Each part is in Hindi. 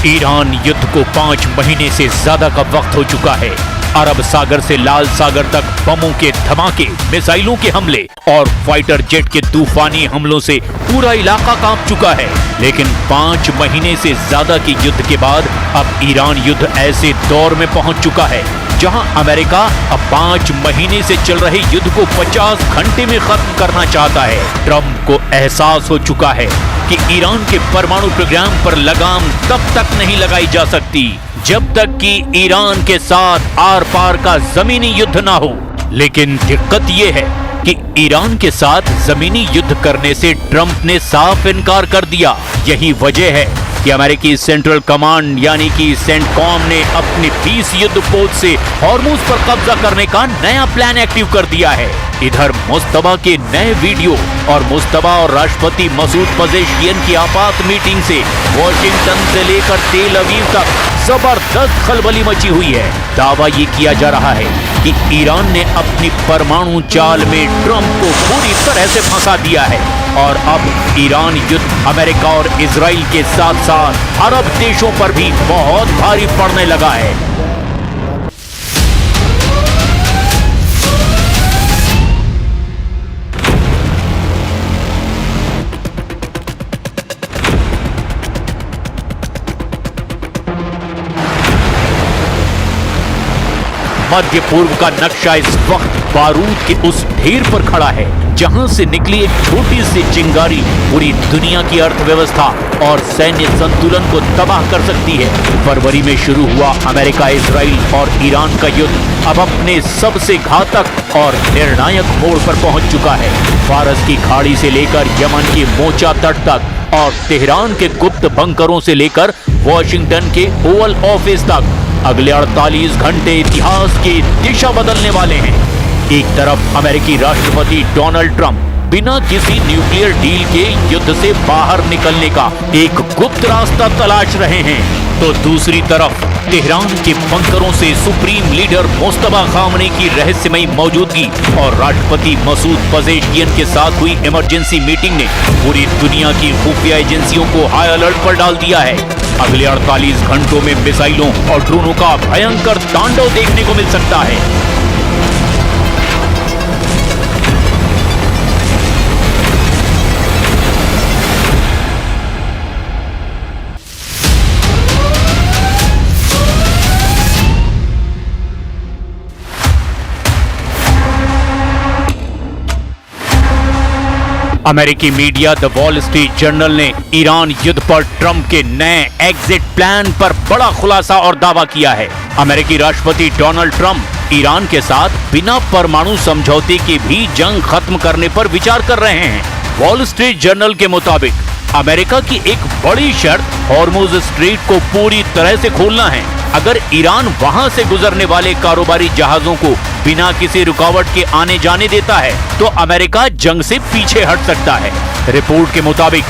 ईरान युद्ध को 5 महीने से ज्यादा का वक्त हो चुका है। अरब सागर से लाल सागर तक बमों के धमाके, मिसाइलों के हमले और फाइटर जेट के तूफानी हमलों से पूरा इलाका कांप चुका है। लेकिन 5 महीने से ज्यादा के युद्ध के बाद अब ईरान युद्ध ऐसे दौर में पहुंच चुका है जहां अमेरिका अब 5 महीने से चल रहे युद्ध को 50 घंटे में खत्म करना चाहता है। ट्रंप को एहसास हो चुका है कि ईरान के परमाणु प्रोग्राम पर लगाम तब तक नहीं लगाई जा सकती जब तक कि ईरान के साथ आर पार का जमीनी युद्ध ना हो। लेकिन दिक्कत यह है कि ईरान के साथ जमीनी युद्ध करने से ट्रंप ने साफ इनकार कर दिया। यही वजह है कि अमेरिकी सेंट्रल कमांड यानी कि सेंटकॉम ने अपनी 20 युद्ध पोत से हॉर्मुज पर कब्जा करने का नया प्लान एक्टिव कर दिया है। इधर मुस्तफा के नए वीडियो और मुस्तफा और राष्ट्रपति मसूद पजेशियन की आपात मीटिंग से वॉशिंगटन से लेकर तेल अवीव तक जबरदस्त खलबली मची हुई है। दावा ये किया जा रहा है कि ईरान ने अपनी परमाणु चाल में ट्रंप को पूरी तरह से फंसा दिया है और अब ईरान युद्ध अमेरिका और इजराइल के साथ साथ अरब देशों पर भी बहुत भारी पड़ने लगा है। मध्य पूर्व का नक्शा इस वक्त बारूद के उस ढेर पर खड़ा है जहां से निकली एक छोटी सी चिंगारी पूरी दुनिया की अर्थव्यवस्था और सैन्य संतुलन को तबाह कर सकती है। फरवरी में शुरू हुआ अमेरिका, इजराइल और ईरान का युद्ध अब अपने सबसे घातक और निर्णायक मोड़ पर पहुंच चुका है। फारस की खाड़ी से लेकर यमन के मोचा तट तक और तेहरान के गुप्त बंकरों से लेकर वॉशिंगटन के ओवल ऑफिस तक अगले 48 घंटे इतिहास की दिशा बदलने वाले हैं। एक तरफ अमेरिकी राष्ट्रपति डोनाल्ड ट्रंप बिना किसी न्यूक्लियर डील के युद्ध से बाहर निकलने का एक गुप्त रास्ता तलाश रहे हैं, तो दूसरी तरफ तेहरान के बंकरों से सुप्रीम लीडर मुस्तफा खामनेई की रहस्यमयी मौजूदगी और राष्ट्रपति मसूद पजेशियन के साथ हुई इमरजेंसी मीटिंग ने पूरी दुनिया की खुफिया एजेंसियों को हाई अलर्ट पर डाल दिया है। अगले 48 घंटों में मिसाइलों और ड्रोनों का भयंकर तांडव देखने को मिल सकता है। अमेरिकी media the wall street journal ने ईरान युद्ध पर ट्रंप के नए एग्जिट प्लान पर बड़ा खुलासा और दावा किया है। अमेरिकी राष्ट्रपति डोनाल्ड ट्रंप ईरान के साथ बिना परमाणु समझौते के भी जंग खत्म करने पर विचार कर रहे हैं। वॉल स्ट्रीट जर्नल के मुताबिक अमेरिका की एक बड़ी शर्त हॉर्मुज स्ट्रेट को पूरी तरह से खोलना है। अगर ईरान वहां से गुजरने वाले कारोबारी जहाजों को बिना किसी रुकावट के आने जाने देता है तो अमेरिका जंग से पीछे हट सकता है। रिपोर्ट के मुताबिक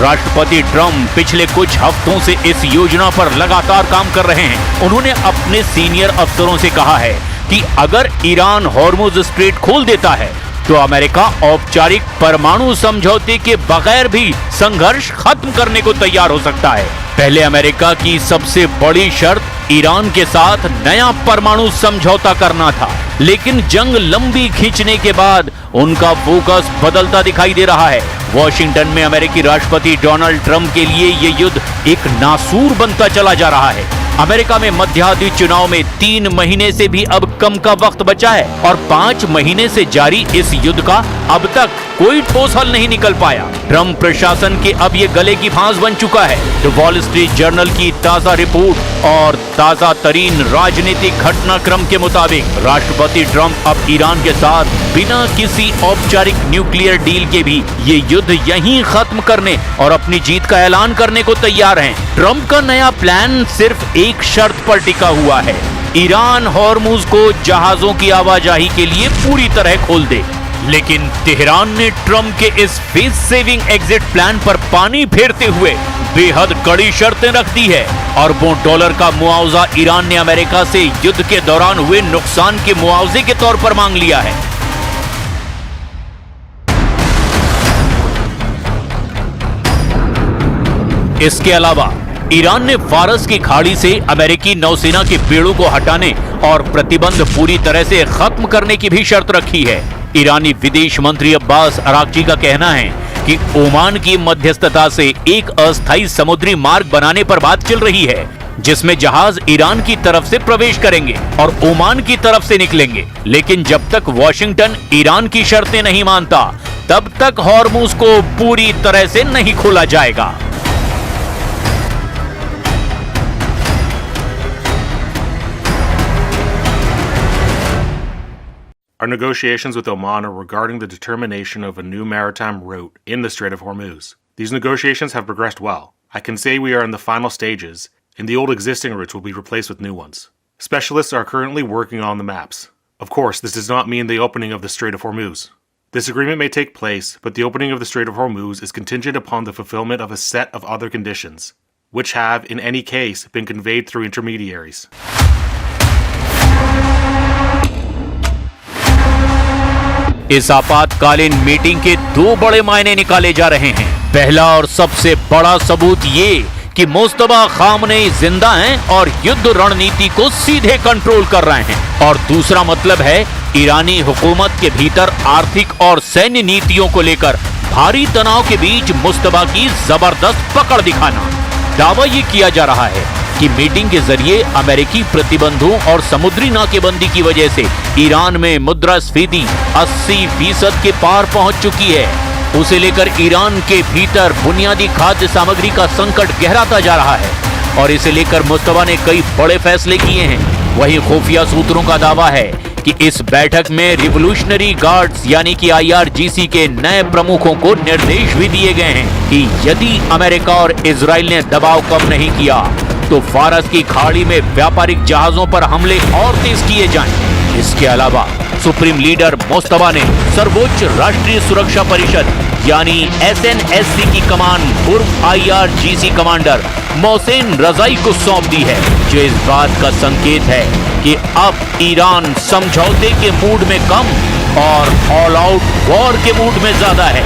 राष्ट्रपति ट्रंप पिछले कुछ हफ्तों से इस योजना पर लगातार काम कर रहे हैं। उन्होंने अपने सीनियर अफसरों से कहा है कि अगर ईरान हॉर्मुज स्ट्रेट खोल देता है तो अमेरिका औपचारिक परमाणु समझौते के बगैर भी संघर्ष खत्म करने को तैयार हो सकता है। पहले अमेरिका की सबसे बड़ी शर्त ईरान के साथ नया परमाणु समझौता करना था, लेकिन जंग लंबी खींचने के बाद उनका फोकस बदलता दिखाई दे रहा है। वॉशिंगटन में अमेरिकी राष्ट्रपति डोनाल्ड ट्रंप के लिए ये युद्ध एक नासूर बनता चला जा रहा है। अमेरिका में मध्यावधि चुनाव में 3 महीने से भी अब कम का वक्त बचा है और 5 महीने से जारी इस युद्ध का अब तक कोई ठोस हल नहीं निकल पाया। ट्रंप प्रशासन के अब ये गले की फांस बन चुका है। द वॉल स्ट्रीट जर्नल की ताजा रिपोर्ट और ताजा तरीन राजनीतिक घटनाक्रम के मुताबिक राष्ट्रपति ट्रंप अब ईरान के साथ बिना किसी औपचारिक न्यूक्लियर डील के भी ये युद्ध यहीं खत्म करने और अपनी जीत का ऐलान करने को तैयार हैं। ट्रंप का नया प्लान सिर्फ एक शर्त पर टिका हुआ है, ईरान हॉर्मुज को जहाजों की आवाजाही के लिए पूरी तरह खोल दे। लेकिन तेहरान ने ट्रंप के इस फेस सेविंग एग्जिट प्लान पर पानी फेरते हुए बेहद कड़ी शर्तें रख दी है। अरबों डॉलर का मुआवजा ईरान ने अमेरिका से युद्ध के दौरान हुए नुकसान के मुआवजे के तौर पर मांग लिया है। इसके अलावा ईरान ने फारस की खाड़ी से अमेरिकी नौसेना के बेड़ों को हटाने और प्रतिबंध पूरी तरह से खत्म करने की भी शर्त रखी है। ईरानी विदेश मंत्री अब्बास अराक्ची का कहना है कि ओमान की मध्यस्थता से एक अस्थायी समुद्री मार्ग बनाने पर बात चल रही है, जिसमें जहाज ईरान की तरफ से प्रवेश करेंगे और ओमान की तरफ से निकलेंगे। लेकिन जब तक वॉशिंगटन ईरान की शर्तें नहीं मानता, तब तक हॉर्मुज को पूरी तरह से नहीं खोला जाएगा। Our negotiations with Oman are regarding the determination of a new maritime route in the Strait of Hormuz. These negotiations have progressed well. I can say we are in the final stages, and the old existing routes will be replaced with new ones. Specialists are currently working on the maps. Of course, this does not mean the opening of the Strait of Hormuz. This agreement may take place, but the opening of the Strait of Hormuz is contingent upon the fulfillment of a set of other conditions, which have, in any case, been conveyed through intermediaries. इस आपातकालीन मीटिंग के दो बड़े मायने निकाले जा रहे हैं। पहला और सबसे बड़ा सबूत ये कि मुस्तफा खामनेई जिंदा हैं और युद्ध रणनीति को सीधे कंट्रोल कर रहे हैं। और दूसरा मतलब है ईरानी हुकूमत के भीतर आर्थिक और सैन्य नीतियों को लेकर भारी तनाव के बीच मुस्तफा की जबरदस्त पकड़ दिखाना। दावा ये किया जा रहा है कि मीटिंग के जरिए अमेरिकी प्रतिबंधों और समुद्री नाकेबंदी की वजह से ईरान में मुद्रास्फीति 80% के पार पहुंच चुकी है। उसे लेकर ईरान के भीतर बुनियादी खाद्य सामग्री का संकट गहराता जा रहा है और इसे लेकर मुस्तफा ने कई बड़े फैसले किए हैं। वहीं खुफिया सूत्रों का दावा है कि इस बैठक में रिवोल्यूशनरी गार्ड्स यानी कि IRGC के नए प्रमुखों को निर्देश भी दिए गए हैं कि यदि अमेरिका और इजराइल ने दबाव कम नहीं किया तो फारस की खाड़ी में व्यापारिक जहाजों पर हमले और तेज किए जाएं। इसके अलावा सुप्रीम लीडर मुस्तफा ने सर्वोच्च राष्ट्रीय सुरक्षा परिषद यानी SNSC की कमान पूर्व IRGC कमांडर मोहसिन रजाई को सौंप दी है, जो इस बात का संकेत है कि अब ईरान समझौते के मूड में कम और ऑल आउट वॉर के मूड में ज्यादा है।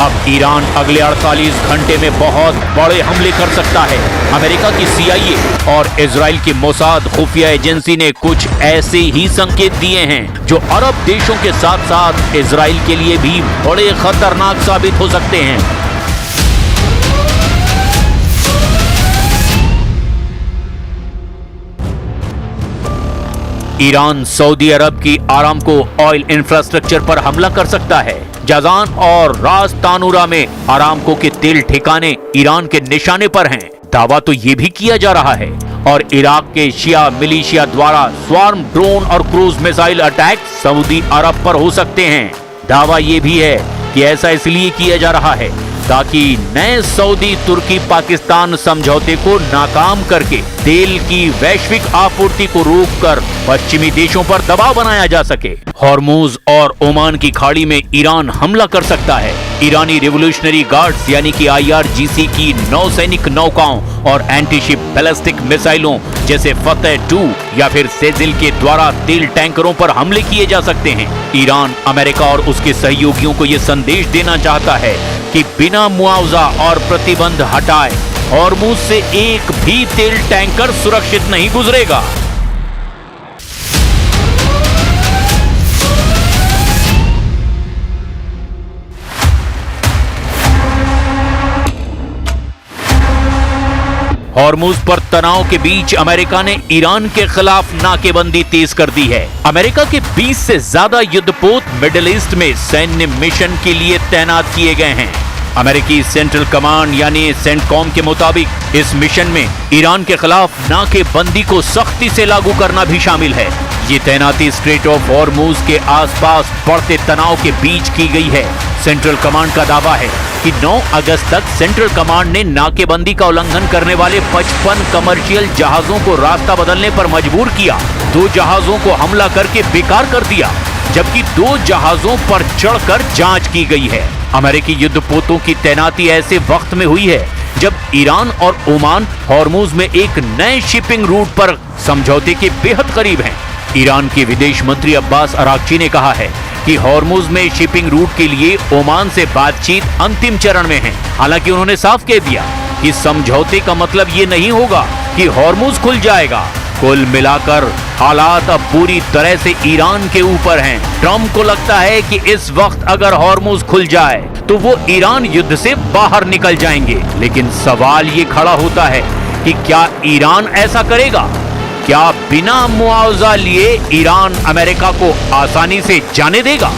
अब ईरान अगले 48 घंटे में बहुत बड़े हमले कर सकता है। अमेरिका की CIA और इजराइल की मोसाद खुफिया एजेंसी ने कुछ ऐसे ही संकेत दिए हैं जो अरब देशों के साथ साथ इजराइल के लिए भी बड़े खतरनाक साबित हो सकते हैं। ईरान सऊदी अरब की आरामको ऑयल इंफ्रास्ट्रक्चर पर हमला कर सकता है। जजान और रास तानूरा में आरामको के तेल ठिकाने ईरान के निशाने पर हैं। दावा तो ये भी किया जा रहा है और इराक के शिया मिलिशिया द्वारा स्वार्म ड्रोन और क्रूज मिसाइल अटैक सऊदी अरब पर हो सकते हैं। दावा ये भी है कि ऐसा इसलिए किया जा रहा है ताकि नए सऊदी तुर्की पाकिस्तान समझौते को नाकाम करके तेल की वैश्विक आपूर्ति को रोककर पश्चिमी देशों पर दबाव बनाया जा सके। हॉर्मुज और ओमान की खाड़ी में ईरान हमला कर सकता है। ईरानी रिवोल्यूशनरी गार्ड्स यानी कि IRGC की नौसैनिक नौकाओं और एंटीशिप बैलिस्टिक मिसाइलों जैसे फतेह 2 या फिर सेजिल के द्वारा तेल टैंकरों पर हमले किए जा सकते हैं। ईरान अमेरिका और उसके सहयोगियों को यह संदेश देना चाहता है कि बिना मुआवजा और प्रतिबंध हटाए हॉर्मुज से एक भी तेल टैंकर सुरक्षित नहीं गुजरेगा। हॉर्मुज पर तनाव के बीच अमेरिका ने ईरान के खिलाफ नाकेबंदी तेज कर दी है। अमेरिका के 20 से ज्यादा युद्धपोत मिडिल ईस्ट में सैन्य मिशन के लिए तैनात किए गए हैं। अमेरिकी सेंट्रल कमांड यानी सेंटकॉम के मुताबिक इस मिशन में ईरान के खिलाफ नाकेबंदी को सख्ती से लागू करना भी शामिल है। ये तैनाती स्ट्रेट ऑफ हॉर्मुज के आसपास बढ़ते तनाव के बीच की गई है। सेंट्रल कमांड का दावा है कि 9 अगस्त तक सेंट्रल कमांड ने नाकेबंदी का उल्लंघन करने वाले 55 कमर्शियल जहाजों को रास्ता बदलने पर मजबूर किया। 2 जहाजों को हमला करके बेकार कर दिया, जबकि 2 जहाजों पर चढ़कर जांच की गई है। अमेरिकी युद्धपोतों की तैनाती ऐसे वक्त में हुई है जब ईरान और ओमान हॉर्मुज में एक नए शिपिंग रूट पर समझौते के बेहद करीब हैं। ईरान के विदेश मंत्री अब्बास अराक्ची ने कहा है कि हॉर्मुज में शिपिंग रूट के लिए ओमान से बातचीत अंतिम चरण में है। हालांकि उन्होंने साफ कह दिया कि समझौते का मतलब ये नहीं होगा कि हॉर्मुज खुल जाएगा। कुल मिलाकर हालात अब पूरी तरह से ईरान के ऊपर हैं। ट्रंप को लगता है कि इस वक्त अगर हॉर्मुज खुल जाए तो वो ईरान युद्ध से बाहर निकल जाएंगे। लेकिन सवाल ये खड़ा होता है कि क्या ईरान ऐसा करेगा? क्या बिना मुआवजा लिए ईरान अमेरिका को आसानी से जाने देगा?